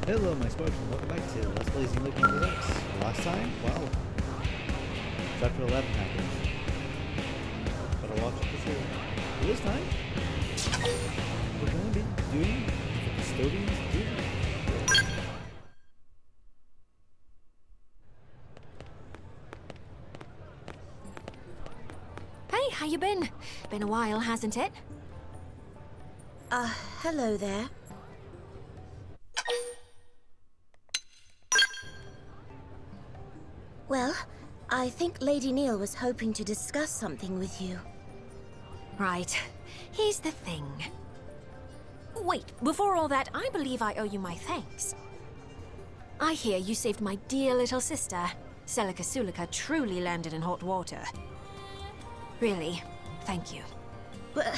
Hello, my sports, and welcome back to Let's Play Xenoblade X. Last time, well, chapter 11 happened. But I'll watch it this year. This time, we're going to be doing the Custodian's duty. Hey, how you been? Been a while, hasn't it? Hello there. Well, I think Lady Neil was hoping to discuss something with you. Right. Here's the thing. Wait, before all that, I believe I owe you my thanks. I hear you saved my dear little sister. Celica Sulica truly landed in hot water. Really, thank you. But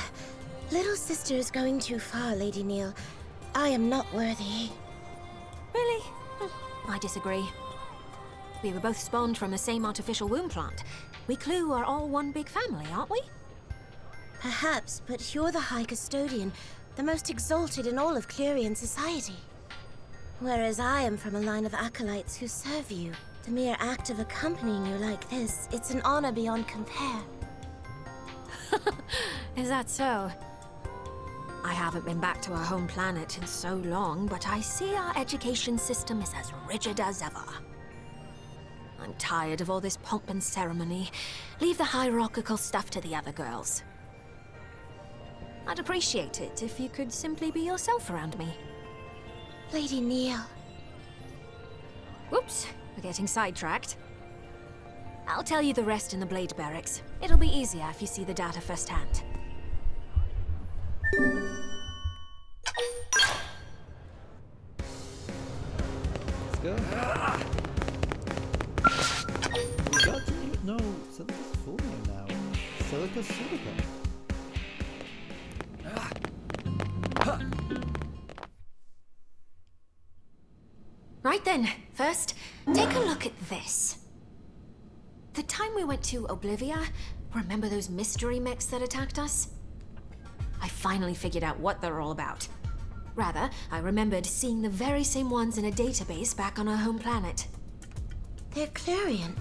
little sister is going too far, Lady Neil. I am not worthy. Really? I disagree. We were both spawned from the same artificial womb plant. We Qlu are all one big family, aren't we? Perhaps, but you're the High Custodian, the most exalted in all of Qlurian society. Whereas I am from a line of acolytes who serve you. The mere act of accompanying you like this, it's an honor beyond compare. Is that so? I haven't been back to our home planet in so long, but I see our education system is as rigid as ever. I'm tired of all this pomp and ceremony. Leave the hierarchical stuff to the other girls. I'd appreciate it if you could simply be yourself around me. Lady Neil. Whoops, we're getting sidetracked. I'll tell you the rest in the Blade Barracks. It'll be easier if you see the data firsthand. Let's go. We got to know Celica's full name now. Celica Sulica. Right then, first, take a look at this. The time we went to Oblivia, remember those mystery mechs that attacked us? I finally figured out what they're all about. Rather, I remembered seeing the very same ones in a database back on our home planet. They're Qlurian.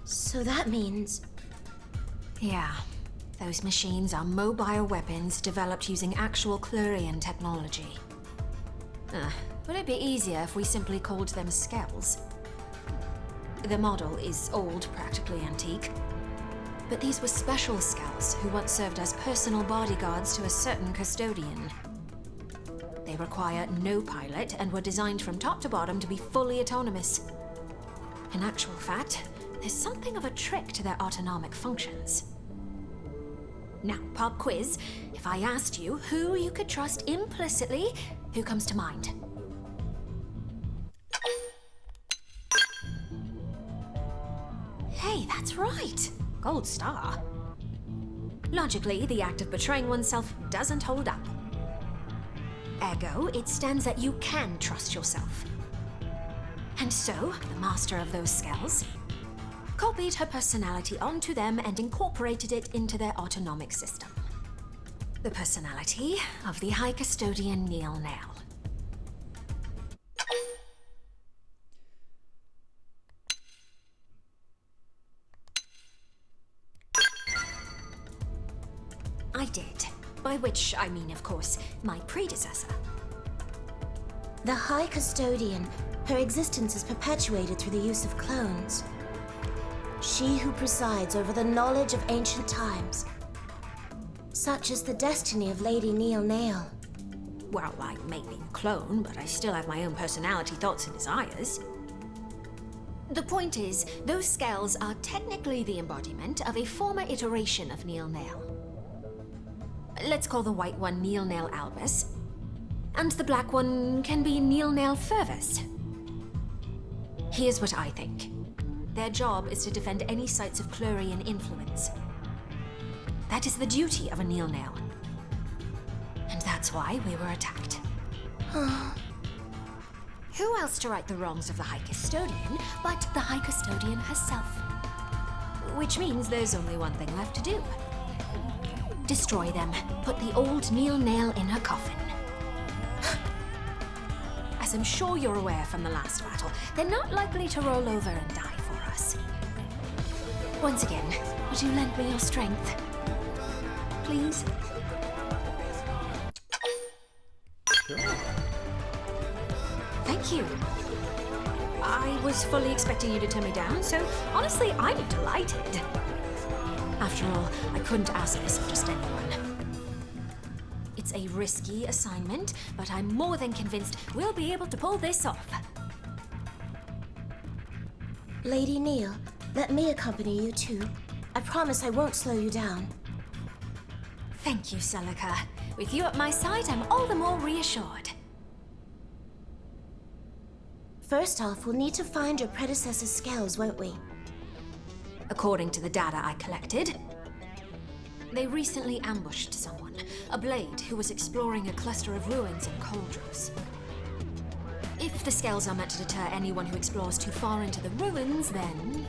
So that means... Yeah, those machines are mobile weapons developed using actual Qlurian technology. Would it be easier if we simply called them skells? The model is old, practically antique. But these were special skells who once served as personal bodyguards to a certain custodian. They require no pilot and were designed from top to bottom to be fully autonomous. In actual fact, there's something of a trick to their autonomic functions. Now, pop quiz. If I asked you who you could trust implicitly, who comes to mind? Hey, that's right. Gold star. Logically, the act of betraying oneself doesn't hold up. Ergo, it stands that you can trust yourself. And so, the master of those skells copied her personality onto them and incorporated it into their autonomic system. The personality of the High Custodian Neil Nail. I did. By which I mean, of course, my predecessor. The High Custodian, her existence is perpetuated through the use of clones. She who presides over the knowledge of ancient times. Such is the destiny of Lady Neil Nail. Well, I may be a clone, but I still have my own personality, thoughts, and desires. The point is, those skells are technically the embodiment of a former iteration of Neil Nail. Let's call the white one Neil Nail Albus, and the black one can be Neil Nail Fervus. Here's what I think. Their job is to defend any sites of Qlurian influence. That is the duty of a Neil Nail. And that's why we were attacked. Who else to right the wrongs of the High Custodian but the High Custodian herself? Which means there's only one thing left to do. Destroy them. Put the old Neil Nail in her coffin. As I'm sure you're aware from the last battle, they're not likely to roll over and die for us. Once again, would you lend me your strength? Please? Sure. Thank you. I was fully expecting you to turn me down, so honestly, I'm delighted. After all, I couldn't ask this of just anyone. It's a risky assignment, but I'm more than convinced we'll be able to pull this off. Lady Neil, let me accompany you too. I promise I won't slow you down. Thank you, Celica. With you at my side, I'm all the more reassured. First off, we'll need to find your predecessor's scales, won't we? According to the data I collected, they recently ambushed someone, a blade who was exploring a cluster of ruins in Coldros. If the scales are meant to deter anyone who explores too far into the ruins, then...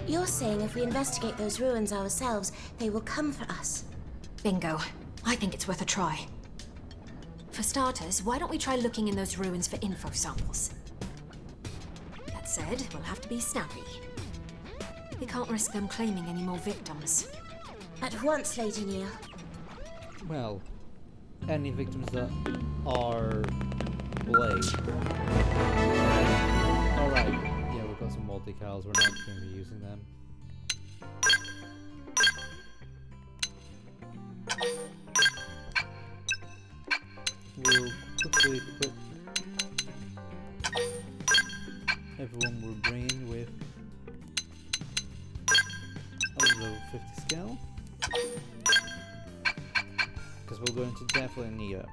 You're saying if we investigate those ruins ourselves, they will come for us. Bingo. I think it's worth a try. For starters, why don't we try looking in those ruins for info samples? That said, we'll have to be snappy. We can't risk them claiming any more victims. At once, Lady Neil. Well, any victims that are Blade. Alright, yeah, we've got some wall decals, we're not going to be using them. We'll quickly equip everyone we're bringing with a level 50 scale. Because we're going to definitely need it.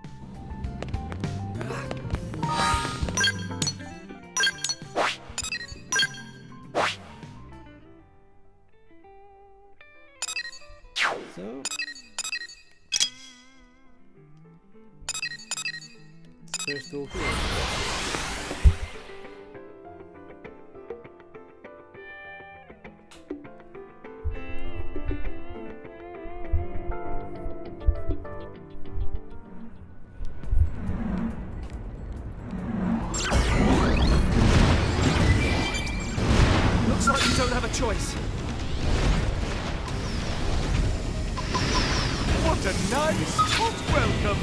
So first goal here. Looks like you don't have a choice. What a nice hot welcome!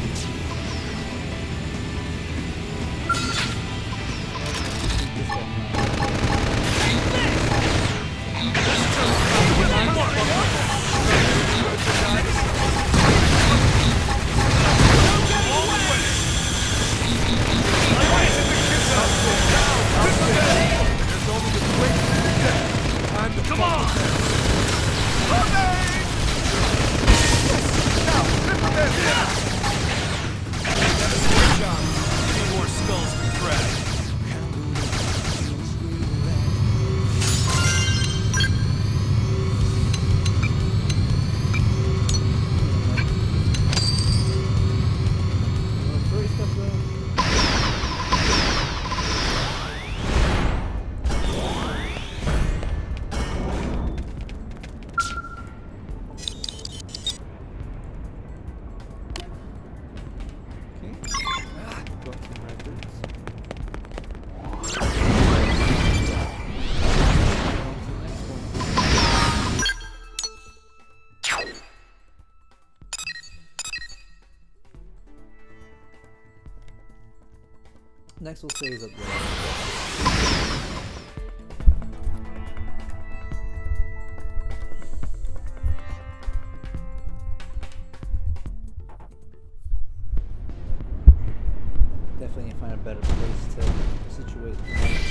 Come on! Any more skulls to crack? Next we'll say is at the definitely find a better place to situate the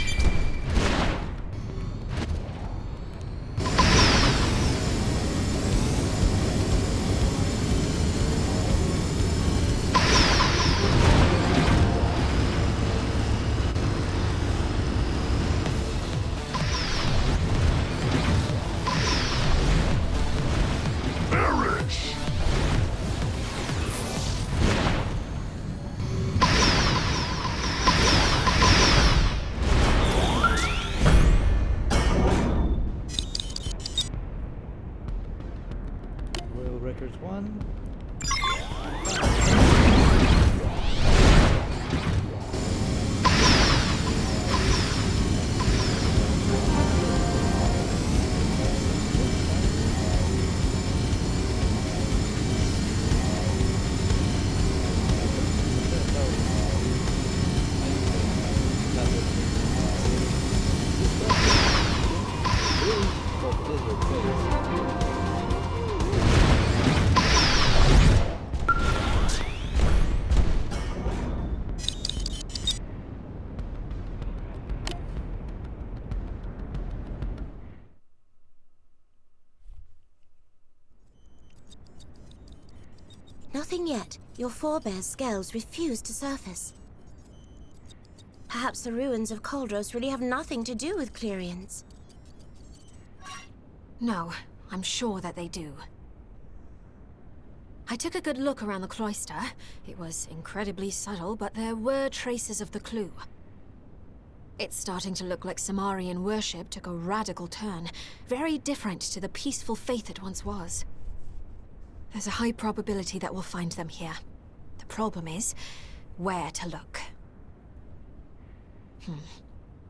Nothing yet. Your forebears' scales refuse to surface. Perhaps the ruins of Koldros really have nothing to do with Qlurians. No, I'm sure that they do. I took a good look around the cloister. It was incredibly subtle, but there were traces of the clue. It's starting to look like Samarian worship took a radical turn, very different to the peaceful faith it once was. There's a high probability that we'll find them here. The problem is, where to look.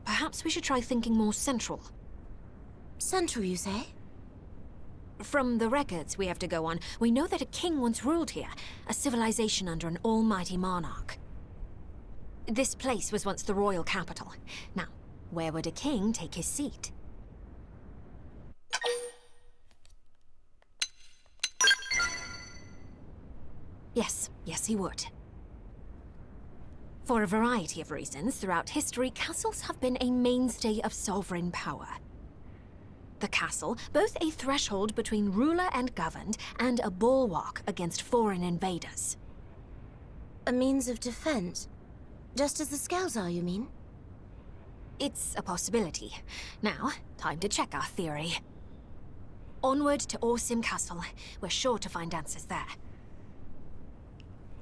Perhaps we should try thinking more central. Central, you say? From the records we have to go on, we know that a king once ruled here, a civilization under an almighty monarch. This place was once the royal capital. Now, where would a king take his seat? Yes, he would. For a variety of reasons, throughout history, castles have been a mainstay of sovereign power. The castle, both a threshold between ruler and governed, and a bulwark against foreign invaders. A means of defense? Just as the scales are, you mean? It's a possibility. Now, time to check our theory. Onward to Orsim Castle. We're sure to find answers there.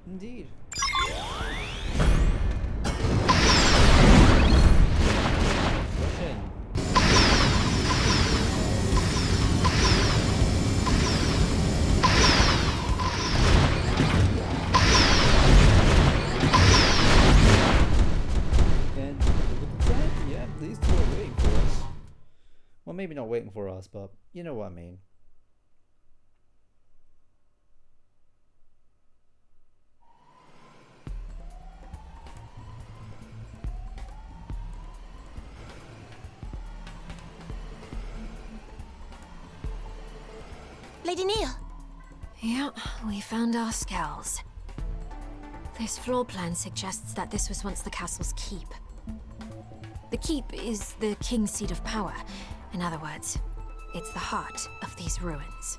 Indeed. Russian. And with the time, yeah, these two are waiting for us. Well, maybe not waiting for us, but you know what I mean. Lady Neil! Yeah, we found our skulls. This floor plan suggests that this was once the castle's keep. The keep is the king's seat of power. In other words, it's the heart of these ruins.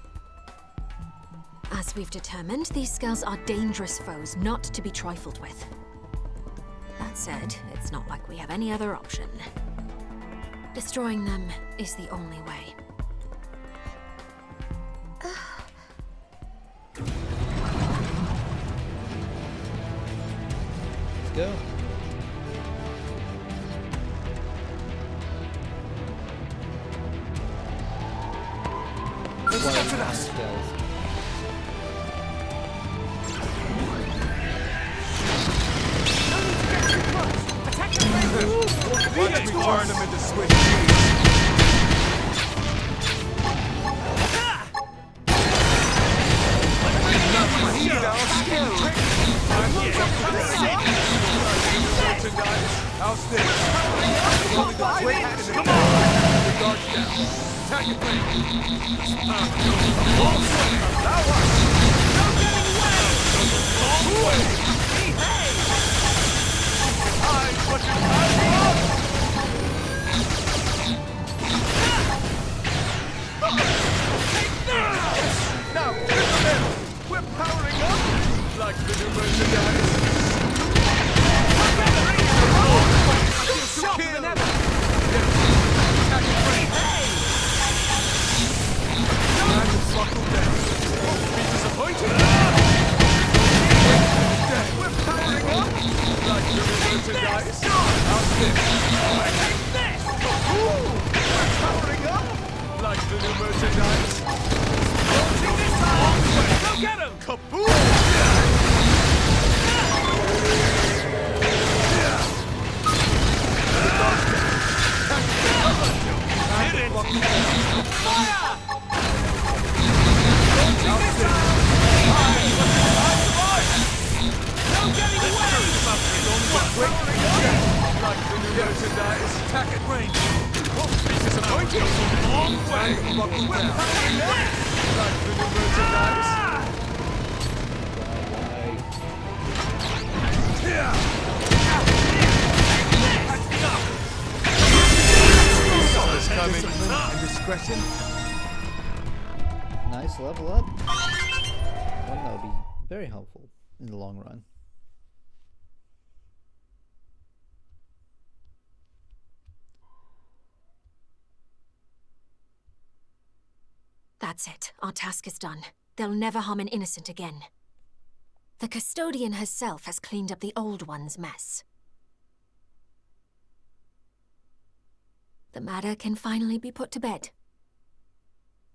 As we've determined, these skulls are dangerous foes not to be trifled with. That said, it's not like we have any other option. Destroying them is the only way. Let's go. Let's get to us. Attack the flavors! Watch me turn them into Swiss cheese. How's this? Come on! The guard down. Attack it. That one! No getting away! Behave! I put your hands up! Now, we're powering up like the new merchandise. Sharper than ever! Attack it free! Time to buckle down. Be disappointed! We're powering up like the new merchandise. How's this? Take this! We're powering up like the new merchandise. Launching this time! Go get him! Kaboom! Attack at range. Be disappointed. Long way. We're powering up like the new merchandise. Coming. Indiscretion. Nice level up. One that'll be Very helpful in the long run. That's it. Our task is done. They'll never harm an innocent again. The custodian herself has cleaned up the old one's mess. The matter can finally be put to bed.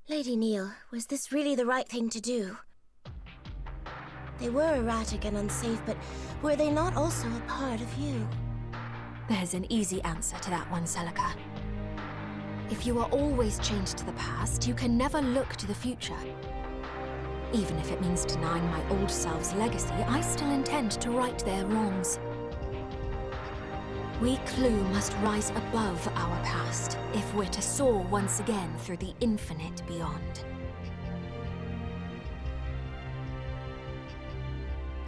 Lady Neal, was this really the right thing to do? They were erratic and unsafe, but were they not also a part of you? There's an easy answer to that one, Celica. If you are always chained to the past, you can never look to the future. Even if it means denying my old self's legacy, I still intend to right their wrongs. We Qlu must rise above our past if we're to soar once again through the infinite beyond.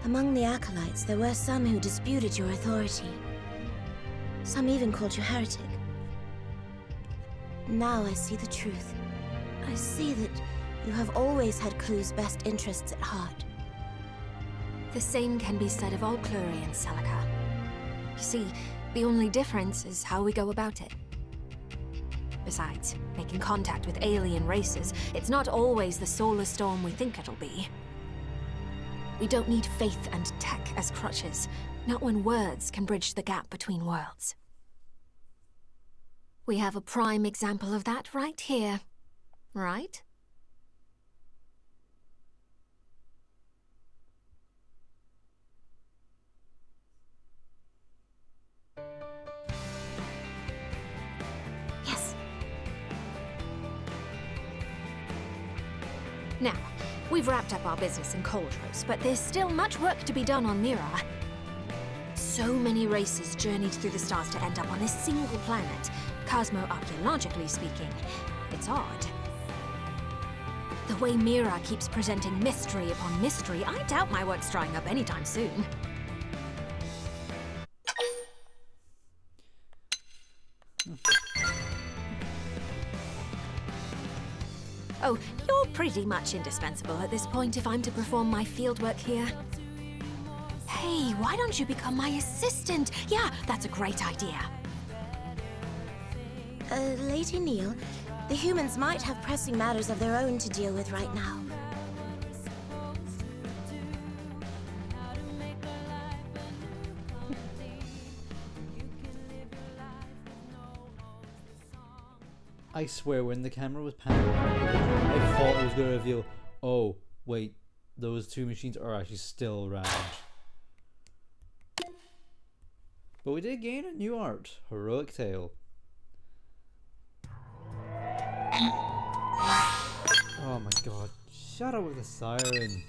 Among the acolytes, there were some who disputed your authority. Some even called you heretic. Now I see the truth. I see that you have always had Qlu's best interests at heart. The same can be said of all Qlurian, Celica. You see, the only difference is how we go about it. Besides, making contact with alien races, it's not always the solar storm we think it'll be. We don't need faith and tech as crutches, not when words can bridge the gap between worlds. We have a prime example of that right here, right? Yes. Now, we've wrapped up our business in Coldrose, but there's still much work to be done on Mira. So many races journeyed through the stars to end up on this single planet, cosmo-archaeologically speaking. It's odd. The way Mira keeps presenting mystery upon mystery, I doubt my work's drying up anytime soon. Oh, you're pretty much indispensable at this point if I'm to perform my fieldwork here. Hey, why don't you become my assistant? Yeah, that's a great idea. Lady Neal, the humans might have pressing matters of their own to deal with right now. I swear, when the camera was panning, I thought it was going to reveal, oh, wait, those two machines are actually still around. But we did gain a new art, Heroic Tale. Oh my god, shut up with the siren.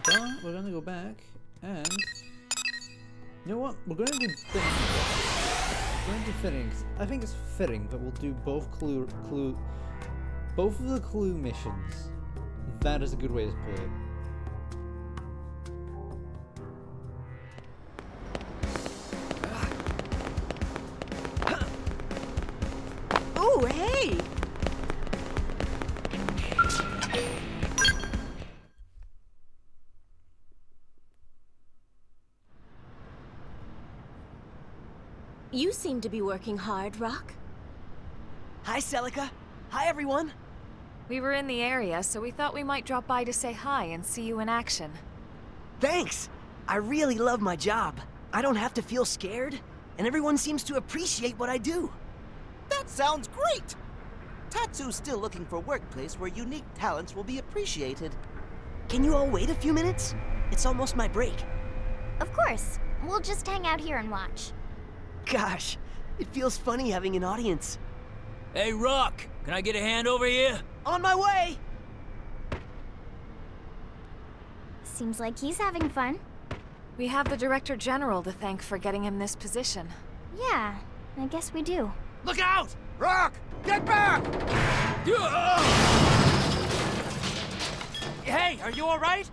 But we're gonna go back and... You know what? We're gonna do fittings. I think it's fitting that we'll do both both of the Qlu missions. That is a good way to put it. Oh, hey! You seem to be working hard, Rock. Hi, Celica. Hi, everyone. We were in the area, so we thought we might drop by to say hi and see you in action. Thanks. I really love my job. I don't have to feel scared, and everyone seems to appreciate what I do. That sounds great! Tatsu's still looking for a workplace where unique talents will be appreciated. Can you all wait a few minutes? It's almost my break. Of course. We'll just hang out here and watch. Gosh, it feels funny having an audience. Hey, Rock! Can I get a hand over here? On my way! Seems like he's having fun. We have the Director General to thank for getting him this position. Yeah, I guess we do. Look out! Rock! Get back! Hey, are you alright?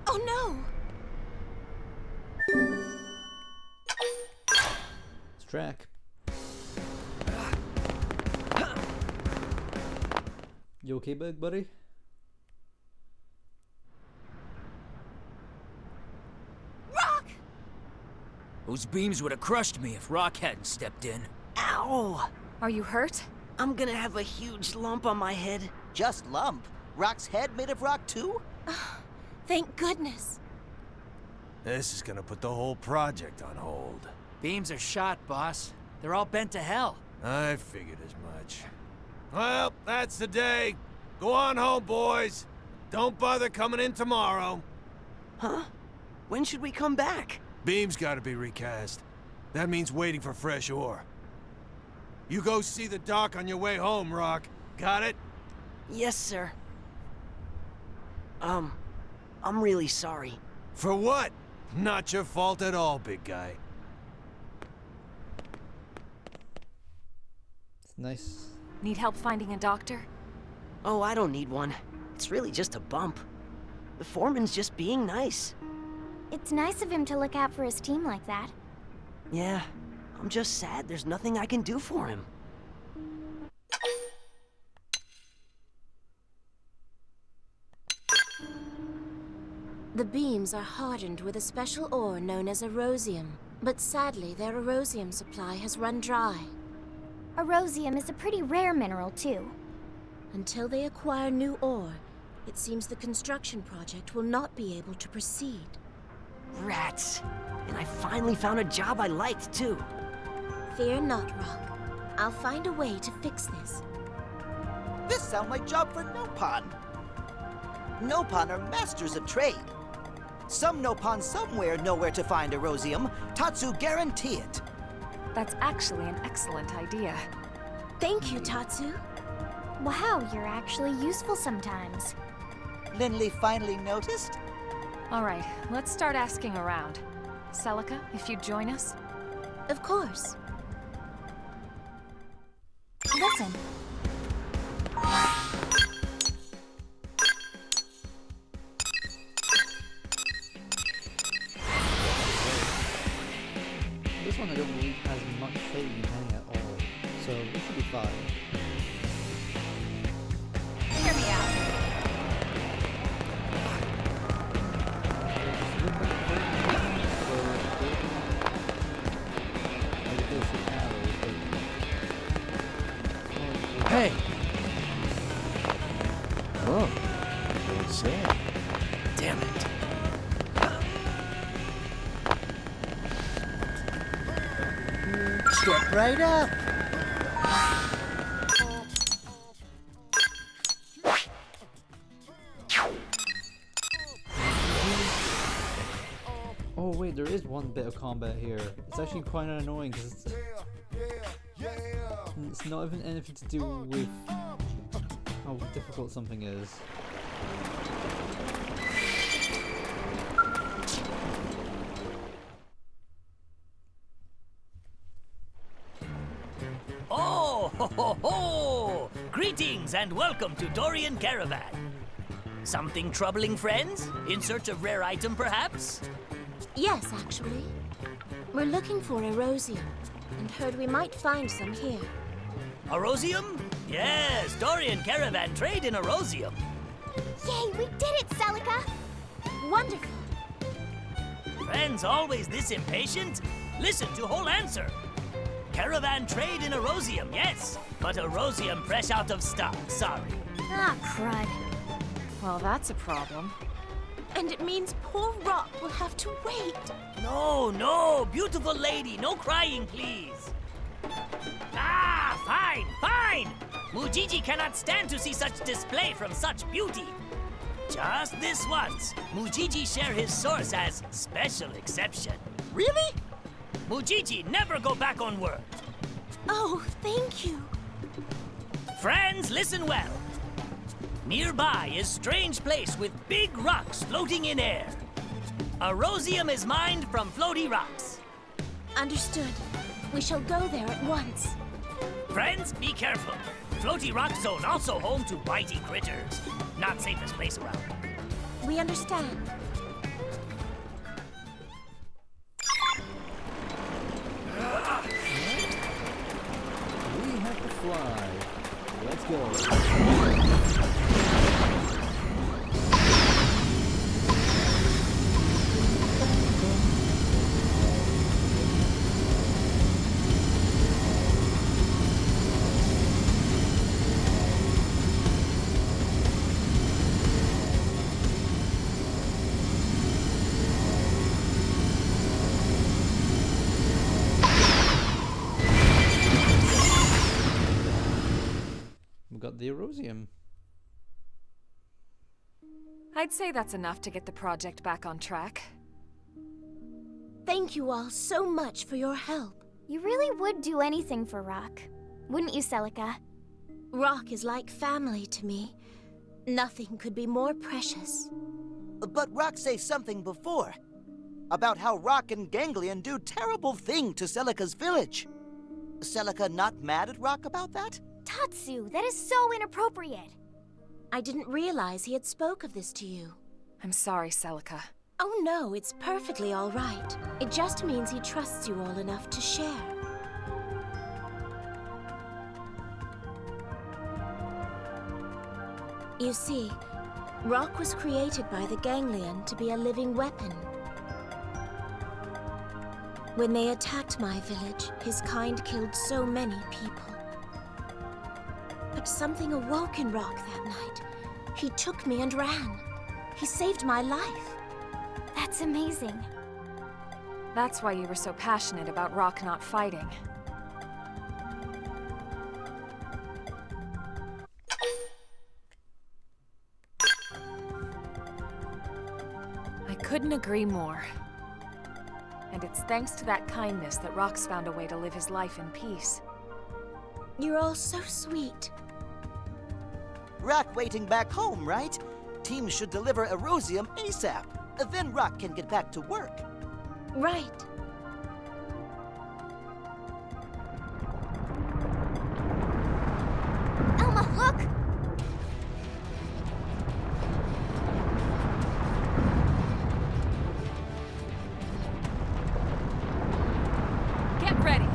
Oh no! Let's track. You okay, big buddy? Rock! Those beams would have crushed me if Rock hadn't stepped in. Ow! Are you hurt? I'm gonna have a huge lump on my head. Just lump. Rock's head made of rock too? Thank goodness. This is gonna put the whole project on hold. Beams are shot, boss. They're all bent to hell. I figured as much. Well, that's the day. Go on home, boys. Don't bother coming in tomorrow. Huh? When should we come back? Beam's gotta be recast. That means waiting for fresh ore. You go see the doc on your way home, Rock. Got it? Yes, sir. I'm really sorry. For what? Not your fault at all, big guy. It's nice. Need help finding a doctor? Oh, I don't need one. It's really just a bump. The foreman's just being nice. It's nice of him to look out for his team like that. Yeah, I'm just sad there's nothing I can do for him. The beams are hardened with a special ore known as erosium, but sadly their erosium supply has run dry. Erosium is a pretty rare mineral, too. Until they acquire new ore, it seems the construction project will not be able to proceed. Rats. And I finally found a job I liked, too. Fear not, Rock. I'll find a way to fix this. This sounds like job for Nopon. Nopon are masters of trade. Some Nopon somewhere know where to find erosium. Tatsu guarantee it. That's actually an excellent idea. Thank you, Tatsu. Wow, you're actually useful sometimes. Lindley finally noticed? All right, let's start asking around. Celica, if you'd join us? Of course. Listen. This one I don't believe has much fading in hanging at all, so this should be fine. Hear me out. Hey! Oh, what's that? Damn it. Step right up. Oh wait, there is one bit of combat here. It's actually quite annoying because it's not even anything to do with how difficult something is. Oh, ho, ho, ho! Greetings and welcome to Dorian Caravan. Something troubling, friends? In search of rare item, perhaps? Yes, actually. We're looking for erosium, and heard we might find some here. Erosium? Yes, Dorian Caravan trade in erosium. Yay, we did it, Celica! Wonderful! Friends always this impatient? Listen to whole answer. Caravan trade in erosium, yes, but erosium fresh out of stock, sorry. Ah, crud. Well, that's a problem. And it means poor Rock will have to wait. No, no, beautiful lady, no crying, please. Ah, fine, fine. Mujiji cannot stand to see such display from such beauty. Just this once, Mujiji share his source as special exception. Really? Mujiji never go back on word. Oh, thank you. Friends, listen well. Nearby is strange place with big rocks floating in air. Erosium is mined from floaty rocks. Understood. We shall go there at once. Friends, be careful. Floaty rock zone also home to bitey critters. Not safest place around. We understand. We have to fly. Let's go. got the Erosium. I'd say that's enough to get the project back on track. Thank you all so much for your help. You really would do anything for Rock. Wouldn't you, Celica? Rock is like family to me. Nothing could be more precious. But Rock say something before. About how Rock and Ganglion do terrible thing to Celica's village. Celica not mad at Rock about that? Tatsu, that is so inappropriate. I didn't realize he had spoke of this to you. I'm sorry, Celica. Oh no, it's perfectly all right. It just means he trusts you all enough to share. You see, Rock was created by the Ganglion to be a living weapon. When they attacked my village, his kind killed so many people. But something awoke in Rock that night. He took me and ran. He saved my life. That's amazing. That's why you were so passionate about Rock not fighting. I couldn't agree more. And it's thanks to that kindness that Rock's found a way to live his life in peace. You're all so sweet. Rock waiting back home, right? Team should deliver Erosium ASAP. Then Rock can get back to work. Right. Elma, look! Get ready!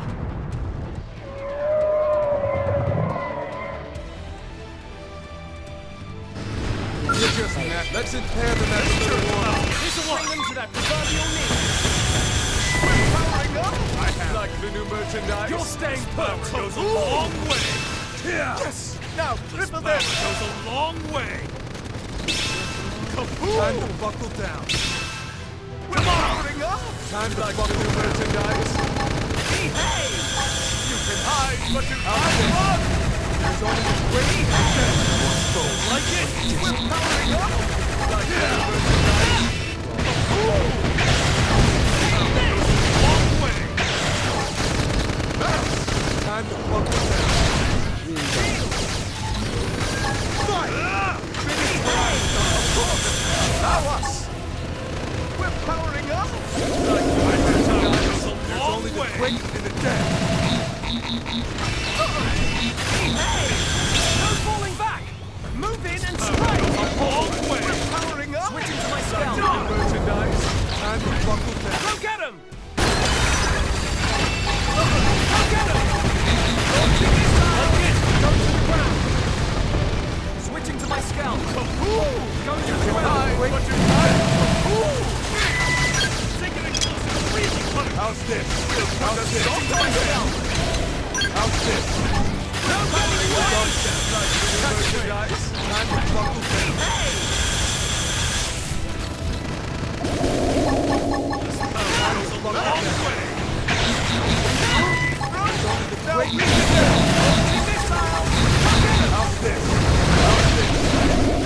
Let's impair them as a little war. Bring them to that proverbial knee. Powering up! I have. Like the new merchandise. Your staying power goes a long way. Yes! Now, triple them! Goes a long way. Kaboom! Time to buckle down. We're powering up! Time to buckle new merchandise. Hey! You can hide, but you can't run! There's only a way to get. Like it! We're powering up! Like the new merchandise. Kaboom! Long way! Time to buckle down. Fight! Finish line! Allow us! We're powering up! Like there's only the quick and the dead. No falling back! Move in and strike! A long way! We're powering up! Switching to my spell! Like the merchandise. Time to buckle down. Go get him! Go get him! Like it! Go to the ground! Switching to my spell! Kaboom! Go to You the can ground! hide, but you can't. Kaboom! Taking it close and really close! How's this? How's this? How's this? Nobody wins! Like the new merchandise. Time to buckle down. How's this?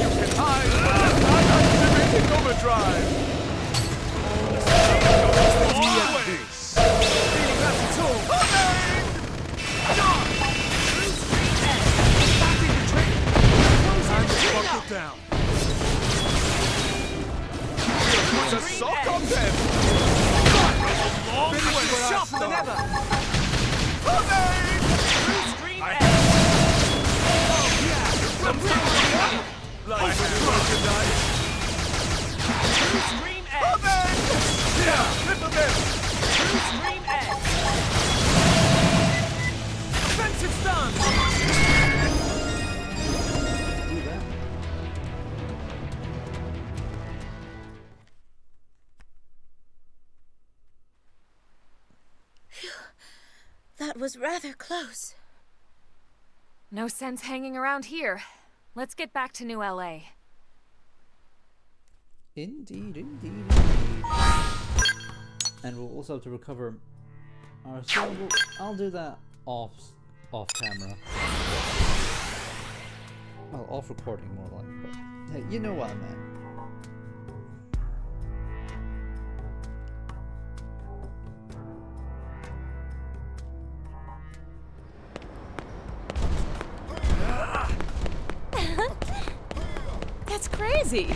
You can hide, but I'm activating overdrive. Feeling that at all? Time to buckle down. Put a sock on them. Finish where I Sharper than start. ever! Stream I- edge! Like the new merchandise. Stream edge! Yeah, flip of them. Stream edge! Offensive stun! Do that. That was rather close. No sense hanging around here. Let's get back to New LA. Indeed, indeed, indeed. And we'll also have to recover our soul. I'll do that off camera. Well, off recording more like, but hey, you know what I meant. That's crazy.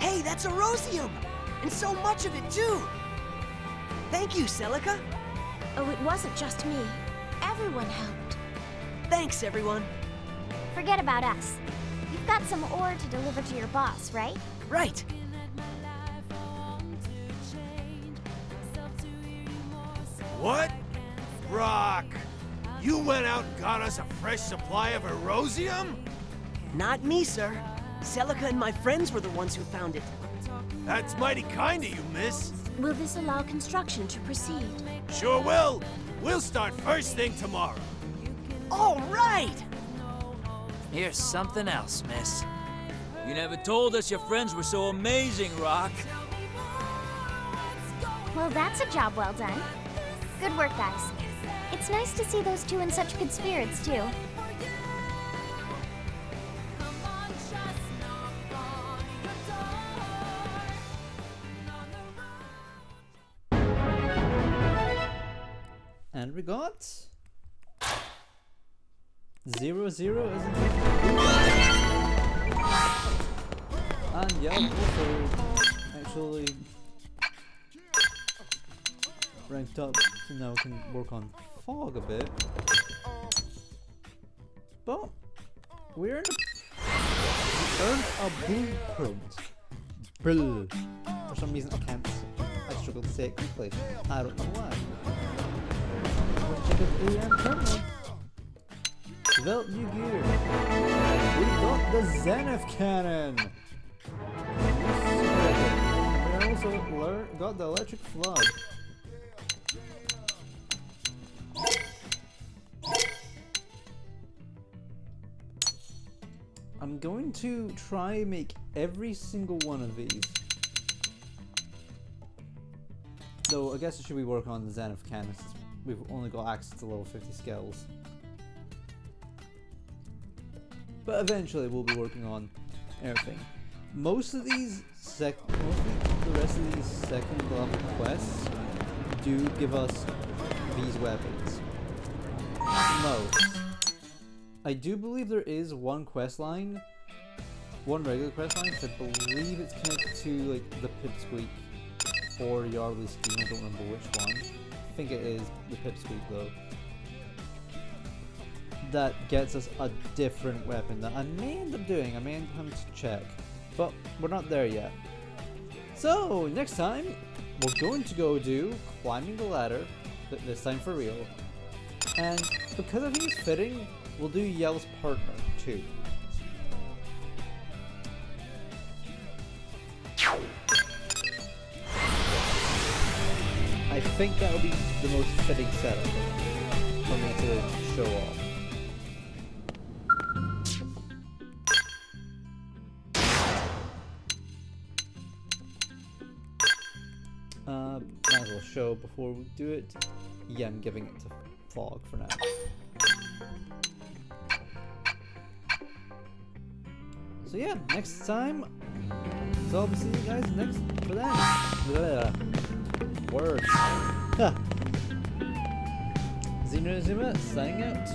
Hey, that's a rosium! And so much of it, too! Thank you, Celica. Oh, it wasn't just me. Everyone helped. Thanks, everyone. Forget about us. You've got some ore to deliver to your boss, right? Right. What? Rock! You went out and got us a fresh supply of erosium? Not me, sir. Celica and my friends were the ones who found it. That's mighty kind of you, miss. Will this allow construction to proceed? Sure will. We'll start first thing tomorrow. All right! Here's something else, miss. You never told us your friends were so amazing, Rock. Well, that's a job well done. Good work, guys. It's nice to see those two in such good spirits, too. And we got 0-0, isn't it? And yeah, also actually ranked up, so now we can work on fog a bit. But we're in we earned a blueprint. Brill. For some reason I struggle to say it quickly. I don't know why. Check out Qlurian terminal. Develop new gear. We got the Zenith cannon. We also got the electric flood. I'm going to try and make every single one of these. Though I guess it should be working on the Zenith cannon. We've only got access to level 50 skills. But eventually we'll be working on everything. Most of the rest of these second level quests do give us these weapons. Most. I do believe there is one quest line, one regular quest line, because I believe it's connected to like the Pipsqueak or Yardley Scheme, I don't remember which one. I think it is the Pipsqueak though. That gets us a different weapon that I may end up doing, I may end up having to check. But we're not there yet. So, next time, we're going to go do climbing the ladder, this time for real. And because I think it's fitting, we'll do Yell's partner too. I think that'll be the most fitting setup for me to show off. Might as well show before we do it. Yeah, I'm giving it to Fog for now. So yeah, next time. So I'll be seeing you guys next for that. Words. Xenoblade signing out.